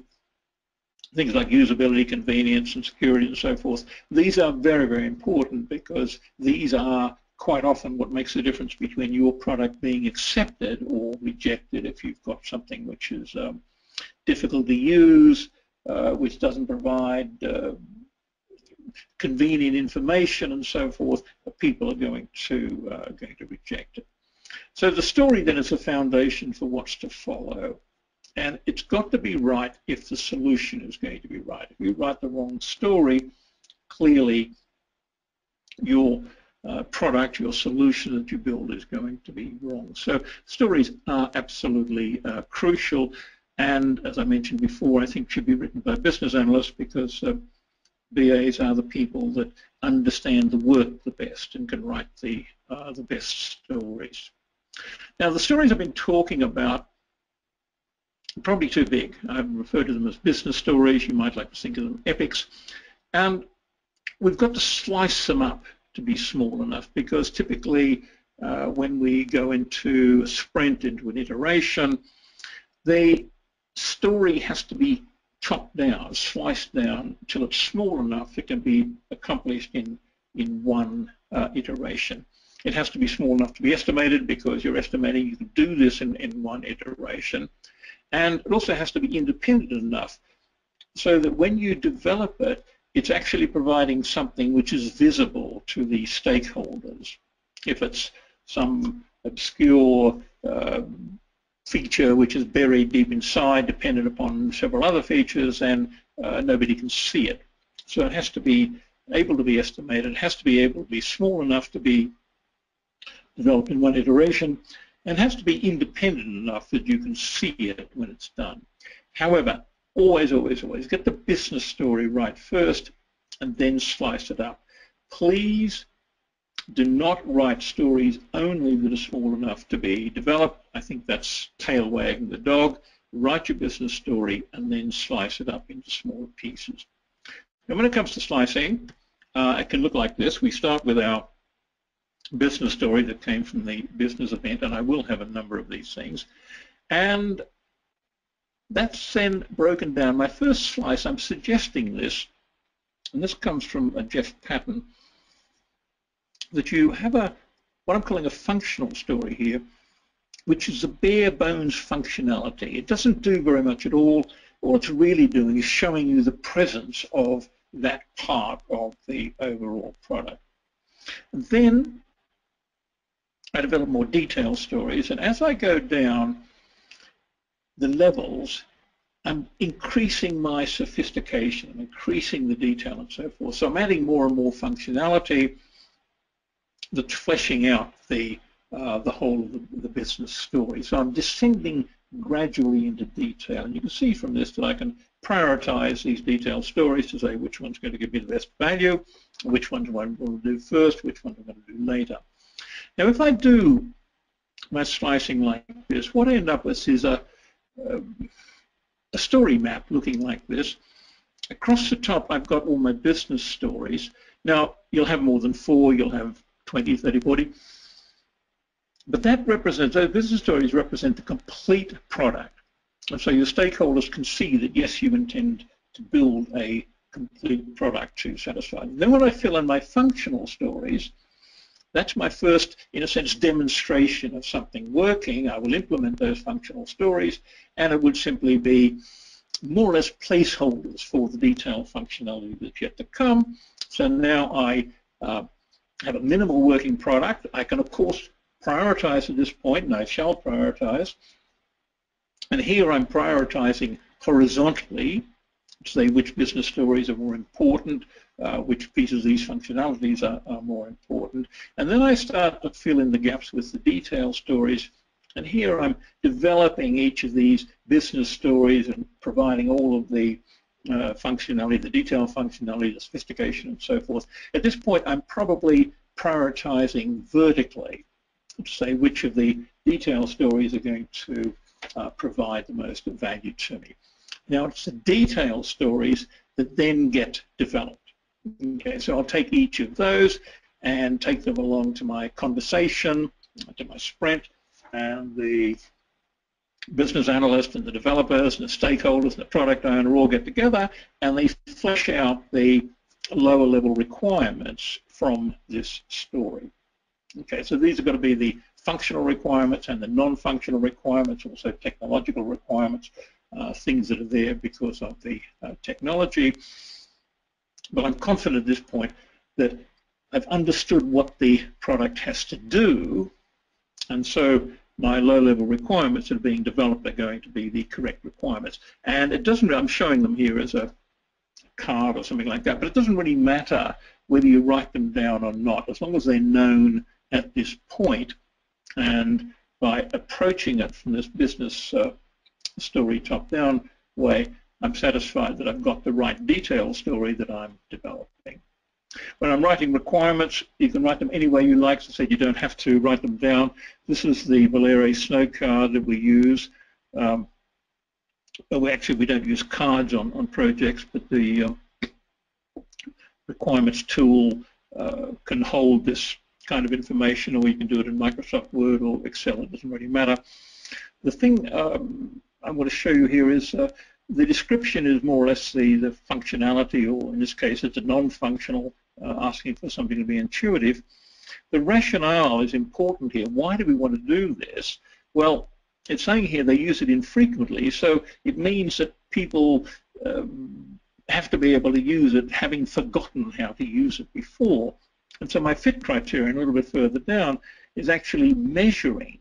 Things like usability, convenience, and security, and so forth. These are very, very important because these are quite often what makes the difference between your product being accepted or rejected. If you've got something which is difficult to use, which doesn't provide convenient information and so forth, people are going to reject it. So the story then is a foundation for what's to follow. And it's got to be right if the solution is going to be right. If you write the wrong story, clearly your product, your solution that you build is going to be wrong. So stories are absolutely crucial, and as I mentioned before, I think should be written by business analysts because BAs are the people that understand the work the best and can write the best stories. Now, the stories I've been talking about are probably too big. I've referred to them as business stories. You might like to think of them epics. And we've got to slice them up to be small enough, because typically when we go into a sprint, into an iteration, the story has to be chopped down, sliced down until it's small enough it can be accomplished in one iteration. It has to be small enough to be estimated, because you're estimating you can do this in one iteration. And it also has to be independent enough so that when you develop it, it's actually providing something which is visible to the stakeholders. If it's some obscure feature which is buried deep inside, dependent upon several other features, then nobody can see it. So it has to be able to be estimated. It has to be able to be small enough to be developed in one iteration, and has to be independent enough that you can see it when it's done. However, always, always, always get the business story right first and then slice it up. Please do not write stories only that are small enough to be developed. I think that's tail wagging the dog. Write your business story and then slice it up into smaller pieces. And when it comes to slicing, it can look like this. We start with our business story that came from the business event, and I will have a number of these things. And that's then broken down. My first slice, I'm suggesting this, and this comes from Jeff Patton, that you have what I'm calling a functional story here, which is a bare bones functionality. It doesn't do very much at all. All it's really doing is showing you the presence of that part of the overall product. And then I develop more detailed stories, and as I go down the levels, I'm increasing my sophistication, I'm increasing the detail and so forth. So I'm adding more and more functionality that's fleshing out the whole of the business story. So I'm descending gradually into detail. And you can see from this that I can prioritize these detailed stories to say which one's going to give me the best value, which ones I want to do first, which ones I'm going to do later. Now, if I do my slicing like this, what I end up with is a story map looking like this. Across the top, I've got all my business stories. Now, you'll have more than 4, you'll have 20, 30, 40. But that represents, those business stories represent the complete product. And so your stakeholders can see that, yes, you intend to build a complete product to satisfy them. Then when I fill in my functional stories, that's my first, in a sense, demonstration of something working. I will implement those functional stories, and it would simply be more or less placeholders for the detailed functionality that's yet to come. So now I have a minimal working product. I can, of course, prioritize at this point, and I shall prioritize. And here I'm prioritizing horizontally to say which business stories are more important, which pieces of these functionalities are more important. And then I start to fill in the gaps with the detailed stories. And here I'm developing each of these business stories and providing all of the functionality, the detailed functionality, the sophistication, and so forth. At this point, I'm probably prioritizing vertically to say which of the detailed stories are going to provide the most value to me. Now, it's the detailed stories that then get developed. Okay, so I'll take each of those and take them along to my conversation, to my sprint, and the business analyst and the developers and the stakeholders and the product owner all get together and they flesh out the lower level requirements from this story. Okay, so these are going to be the functional requirements and the non-functional requirements, also technological requirements, things that are there because of the technology. But I'm confident at this point that I've understood what the product has to do, and so my low-level requirements that are being developed are going to be the correct requirements. And it doesn't, I'm showing them here as a card or something like that, but it doesn't really matter whether you write them down or not, as long as they're known at this point. And by approaching it from this business story top-down way, I'm satisfied that I've got the right detailed story that I'm developing. When I'm writing requirements, you can write them any way you like. As I said, you don't have to write them down. This is the Valere Snow card that we use. Well, actually, we don't use cards on projects, but the requirements tool can hold this kind of information, or you can do it in Microsoft Word or Excel. It doesn't really matter. The thing I want to show you here is the description is more or less the functionality, or in this case, it's a non-functional, asking for something to be intuitive. The rationale is important here. Why do we want to do this? Well, it's saying here they use it infrequently, so it means that people have to be able to use it having forgotten how to use it before. And so my fit criterion a little bit further down is actually measuring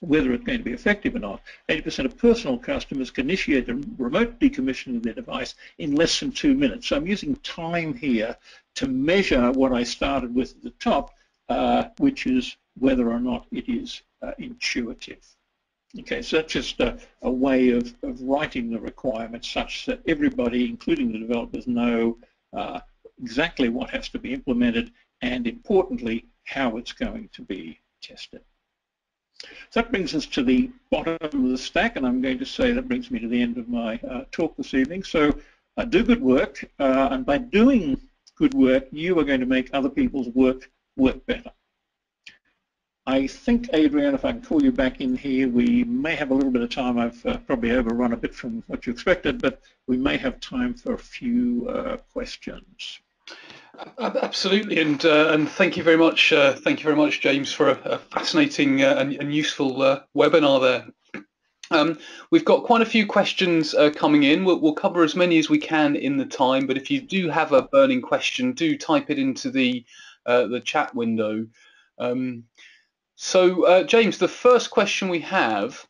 whether it's going to be effective or not. 80% of personal customers can initiate the remote decommissioning of their device in less than 2 minutes. So I'm using time here to measure what I started with at the top, which is whether or not it is intuitive. Okay, so that's just a way of writing the requirements such that everybody, including the developers, know exactly what has to be implemented and, importantly, how it's going to be tested. So that brings us to the bottom of the stack, and I'm going to say that brings me to the end of my talk this evening. So do good work, and by doing good work, you are going to make other people's work better. I think, Adrian, if I can call you back in here, we may have a little bit of time. I've probably overrun a bit from what you expected, but we may have time for a few questions. Absolutely, and thank you very much, James, for a fascinating and useful webinar there. We've got quite a few questions coming in. We'll cover as many as we can in the time, but if you do have a burning question, do type it into the chat window. So, James, the first question we have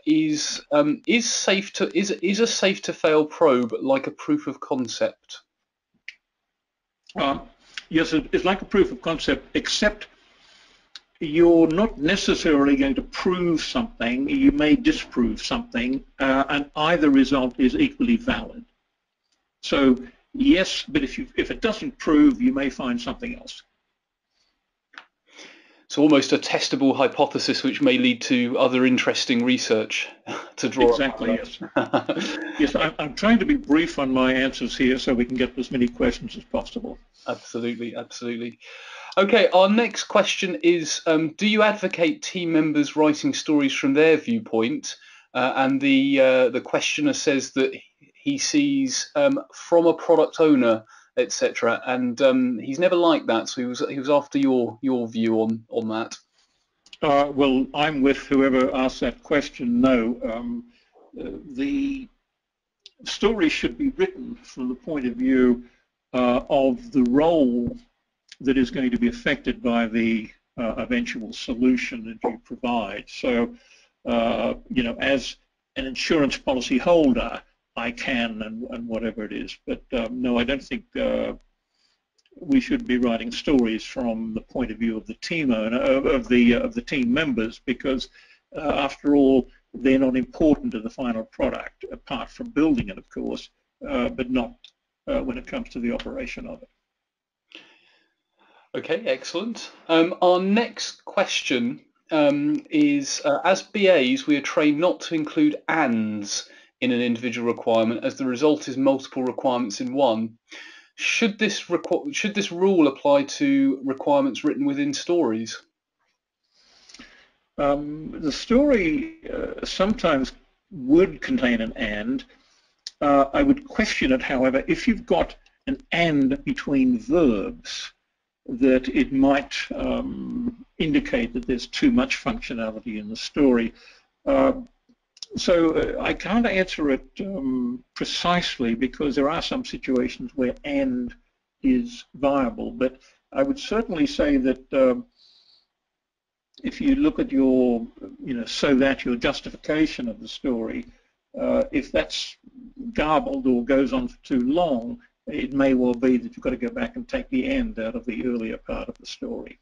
is a safe to fail probe like a proof of concept? Yes, it's like a proof of concept, except you're not necessarily going to prove something. You may disprove something, and either result is equally valid. So yes, but if it doesn't prove, you may find something else. So almost a testable hypothesis which may lead to other interesting research to draw. Exactly, yes. Yes, I'm trying to be brief on my answers here so we can get as many questions as possible. Absolutely, absolutely. Okay, our next question is, do you advocate team members writing stories from their viewpoint? And the questioner says that he sees from a product owner, etc. And he's never liked that, so he was after your view on that. Well, I'm with whoever asked that question. No, the story should be written from the point of view of the role that is going to be affected by the eventual solution that you provide. So, you know, as an insurance policy holder, I can and whatever it is. But no, I don't think we should be writing stories from the point of view of the team owner, of the team members, because after all, they're not important to the final product, apart from building it, of course, but not when it comes to the operation of it. Okay, excellent. Our next question is, as BAs, we are trained not to include ands in an individual requirement, as the result is multiple requirements in one. Should this rule apply to requirements written within stories? The story sometimes would contain an and. I would question it, however, if you've got an and between verbs, that it might indicate that there's too much functionality in the story. So I can't answer it precisely, because there are some situations where and is viable, but I would certainly say that if you look at your, you know, so that your justification of the story, if that's garbled or goes on for too long, it may well be that you've got to go back and take the end out of the earlier part of the story.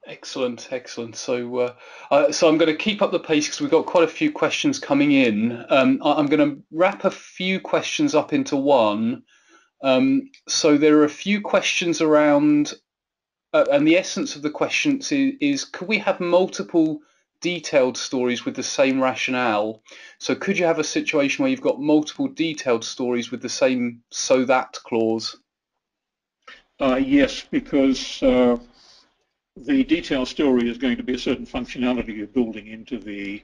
Excellent, excellent. So I'm going to keep up the pace because we've got quite a few questions coming in. I'm going to wrap a few questions up into one. So there are a few questions around, and the essence of the questions is could we have multiple detailed stories with the same rationale? So could you have a situation where you've got multiple detailed stories with the same so that clause? Yes, because the detailed story is going to be a certain functionality you're building into the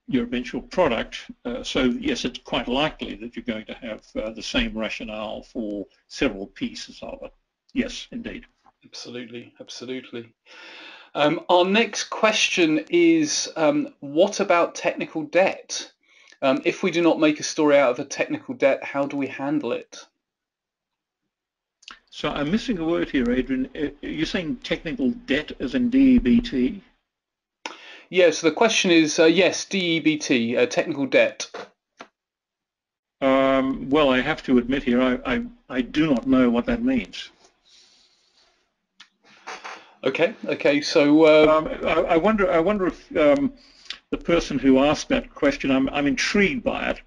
your eventual product. So yes, it's quite likely that you're going to have the same rationale for several pieces of it. Yes, indeed. Absolutely, absolutely. Our next question is, what about technical debt? If we do not make a story out of a technical debt, how do we handle it? So I'm missing a word here, Adrian. You're saying technical debt as in DEBT? Yes, so the question is, yes, DEBT, technical debt. Well, I have to admit here, I do not know what that means. Okay. So I wonder if the person who asked that question, I'm intrigued by it.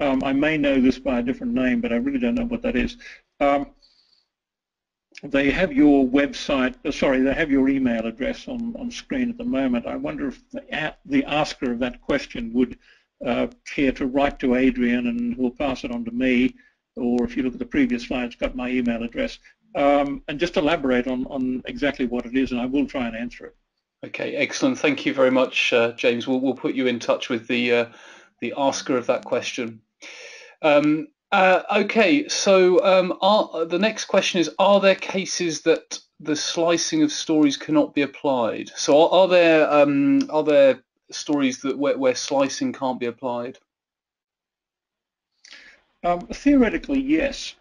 I may know this by a different name, but I really don't know what that is. They have your website, sorry, they have your email address on screen at the moment. I wonder if the asker of that question would care to write to Adrian and he'll pass it on to me, or if you look at the previous slide, it's got my email address, and just elaborate on exactly what it is, and I will try and answer it. Okay, excellent. Thank you very much, James. We'll put you in touch with the asker of that question. Okay, so the next question is, are there cases that the slicing of stories cannot be applied? So are there stories that where slicing can't be applied? Theoretically, yes.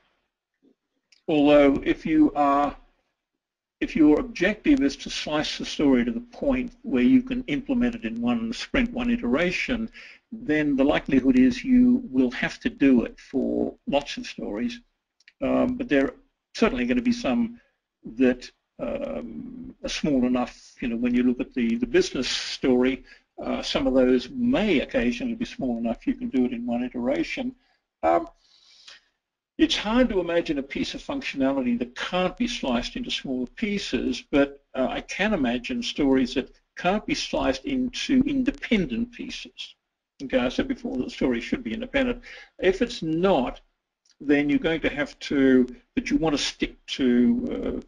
Although if your objective is to slice the story to the point where you can implement it in one sprint, one iteration, then the likelihood is you will have to do it for lots of stories. But there are certainly going to be some that small enough, when you look at the business story, some of those may occasionally be small enough you can do it in one iteration. It's hard to imagine a piece of functionality that can't be sliced into smaller pieces, but I can imagine stories that can't be sliced into independent pieces. Okay, I said before that the story should be independent. If it's not, then you're going to have to, but you want to stick to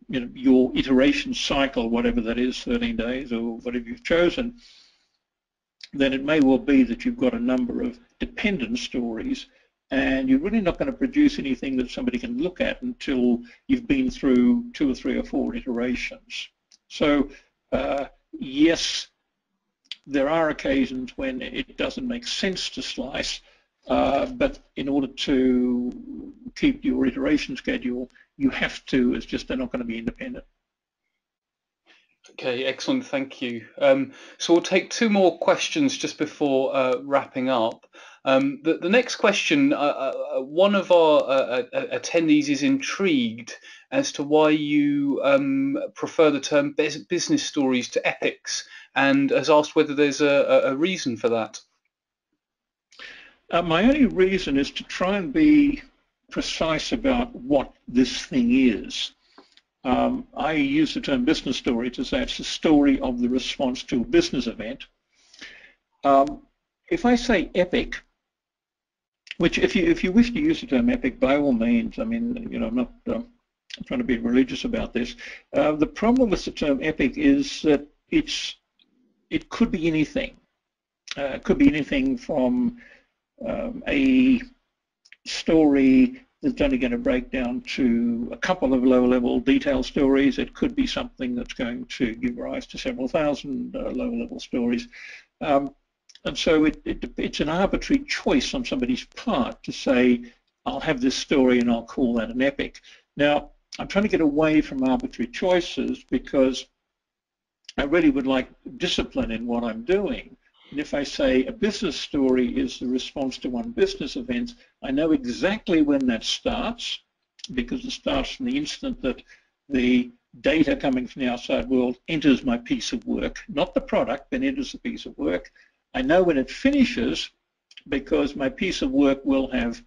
your iteration cycle, whatever that is, 13 days or whatever you've chosen, then it may well be that you've got a number of dependent stories, and you're really not going to produce anything that somebody can look at until you've been through 2 or 3 or 4 iterations. So yes, there are occasions when it doesn't make sense to slice, but in order to keep your iteration schedule, you have to. It's just they're not going to be independent. Okay, excellent, thank you. So we'll take 2 more questions just before wrapping up. The next question, one of our attendees is intrigued as to why you prefer the term business stories to epics, and has asked whether there's a reason for that. My only reason is to try and be precise about what this thing is. I use the term business story to say it's the story of the response to a business event. If I say epic, which if you wish to use the term epic, by all means, I mean, I'm not trying to be religious about this. The problem with the term epic is that it could be anything. It could be anything from a story that's only going to break down to a couple of low-level detail stories. It could be something that's going to give rise to several thousand low-level stories. And so it's an arbitrary choice on somebody's part to say, I'll have this story and I'll call that an epic. Now, I'm trying to get away from arbitrary choices because I really would like discipline in what I'm doing. And if I say a business story is the response to one business event, I know exactly when that starts, because it starts from the instant that the data coming from the outside world enters my piece of work, not the product, but enters the piece of work. I know when it finishes because my piece of work will have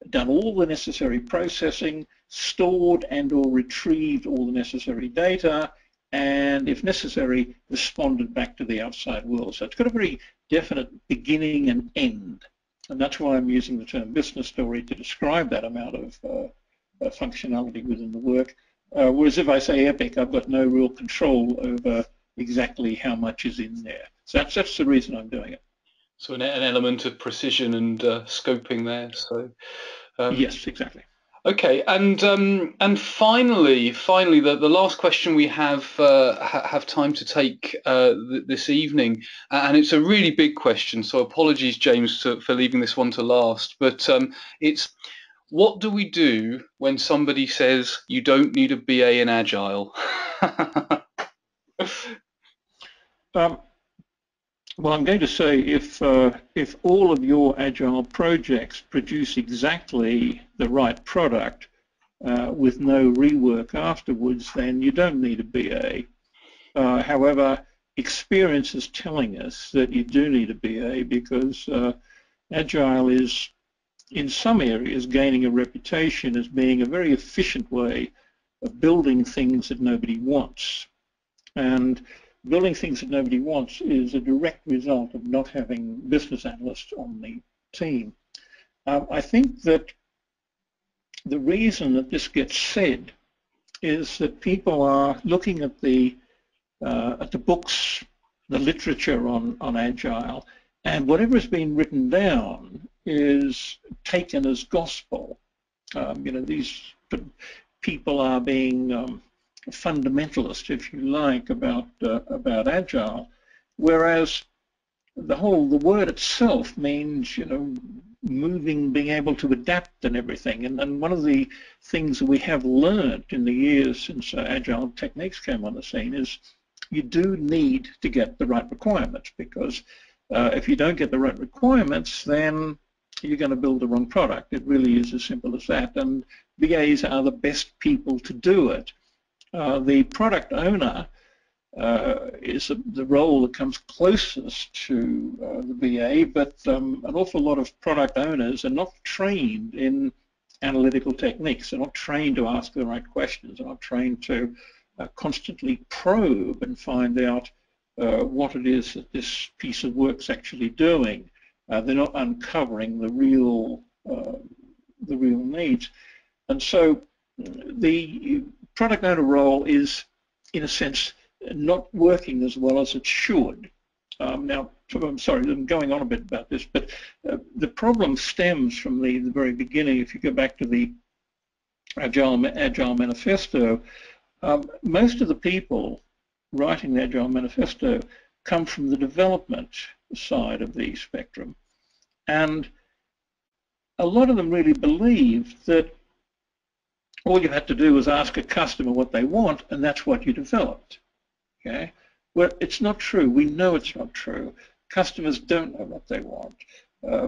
done all the necessary processing, stored and or retrieved all the necessary data, and if necessary, responded back to the outside world. So it's got a very definite beginning and end. And that's why I'm using the term business story to describe that amount of functionality within the work. Whereas if I say epic, I've got no real control over exactly how much is in there. So that's the reason I'm doing it. So an element of precision and scoping there. So yes, exactly. Okay, and finally, the last question we have time to take this evening, and it's a really big question. So apologies, James, for leaving this one to last. But it's, what do we do when somebody says you don't need a BA in Agile? Well, I'm going to say if all of your Agile projects produce exactly the right product with no rework afterwards, then you don't need a BA. However, experience is telling us that you do need a BA because Agile is, in some areas, gaining a reputation as being a very efficient way of building things that nobody wants. And building things that nobody wants is a direct result of not having business analysts on the team. I think that the reason that this gets said is that people are looking at the books, the literature on Agile, and whatever has been written down is taken as gospel. These people are being fundamentalist, if you like, about Agile, whereas the word itself means, moving, being able to adapt and everything. And one of the things that we have learned in the years since Agile techniques came on the scene is you do need to get the right requirements, because if you don't get the right requirements, then you're going to build the wrong product. It really is as simple as that. And BAs are the best people to do it. The product owner is the role that comes closest to the BA, but an awful lot of product owners are not trained in analytical techniques. They're not trained to ask the right questions. They're not trained to constantly probe and find out what it is that this piece of work's actually doing. They're not uncovering the real needs. And so the product owner role is, in a sense, not working as well as it should. Now, I'm sorry, I'm going on a bit about this, but the problem stems from the very beginning. If you go back to the Agile Manifesto, most of the people writing the Agile Manifesto come from the development side of the spectrum. And a lot of them really believe that all you had to do was ask a customer what they want, and that's what you developed. Okay? Well, it's not true. We know it's not true. Customers don't know what they want.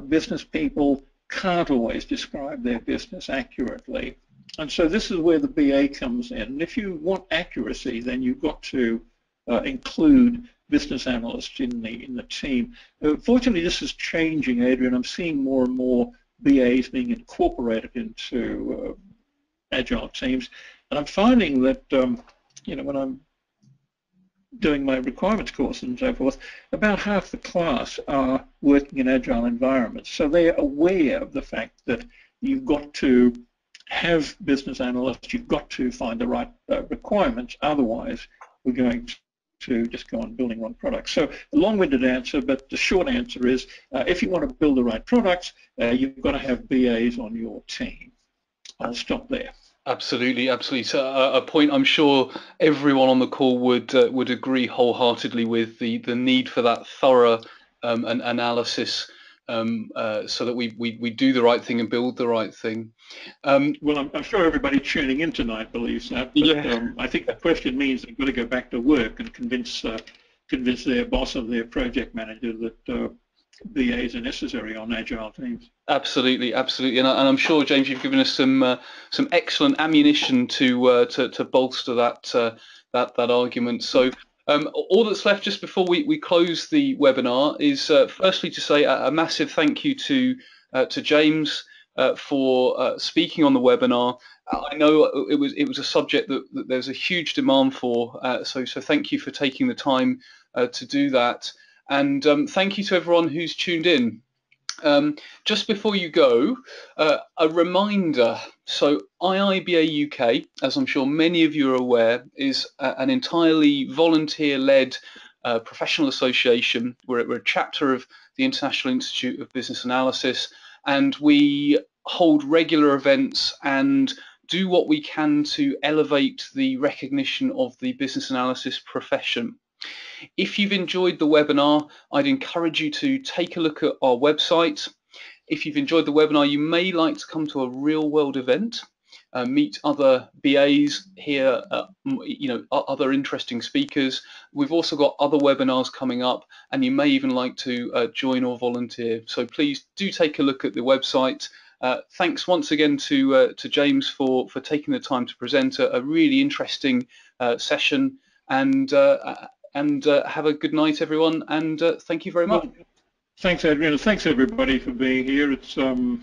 Business people can't always describe their business accurately. And so this is where the BA comes in. And if you want accuracy, then you've got to include business analysts in the team. Fortunately, this is changing, Adrian. I'm seeing more and more BAs being incorporated into Agile teams, and I'm finding that when I'm doing my requirements course and so forth, about half the class are working in Agile environments, so they're aware of the fact that you've got to have business analysts, you've got to find the right requirements, otherwise we're going to just go on building wrong products. So a long-winded answer, but the short answer is if you want to build the right products, you've got to have BAs on your team. I'll stop there. Absolutely, absolutely. So a point I'm sure everyone on the call would agree wholeheartedly with, the need for that thorough analysis so that we do the right thing and build the right thing. Well, I'm sure everybody tuning in tonight believes that, but yeah. I think that question means they've got to go back to work and convince their boss or their project manager that BAs are necessary on Agile teams. Absolutely, absolutely, and I'm sure, James, you've given us some excellent ammunition to bolster that argument. So all that's left just before we close the webinar is firstly to say a massive thank you to James for speaking on the webinar. I know it was a subject that there's a huge demand for, so thank you for taking the time to do that. And thank you to everyone who's tuned in. Just before you go, a reminder. So IIBA UK, as I'm sure many of you are aware, is an entirely volunteer-led professional association. We're a chapter of the International Institute of Business Analysis, and we hold regular events and do what we can to elevate the recognition of the business analysis profession. If you've enjoyed the webinar, I'd encourage you to take a look at our website. If you've enjoyed the webinar, you may like to come to a real-world event, meet other BAs, hear other interesting speakers. We've also got other webinars coming up, and you may even like to join or volunteer. So please do take a look at the website. Thanks once again to James for taking the time to present a really interesting session, and have a good night, everyone, and thank you very much. Thanks, Adrian. Thanks, everybody, for being here. It's been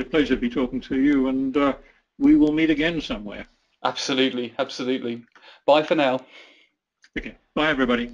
a pleasure to be talking to you, and we will meet again somewhere. Absolutely, absolutely. Bye for now. Okay. Bye, everybody.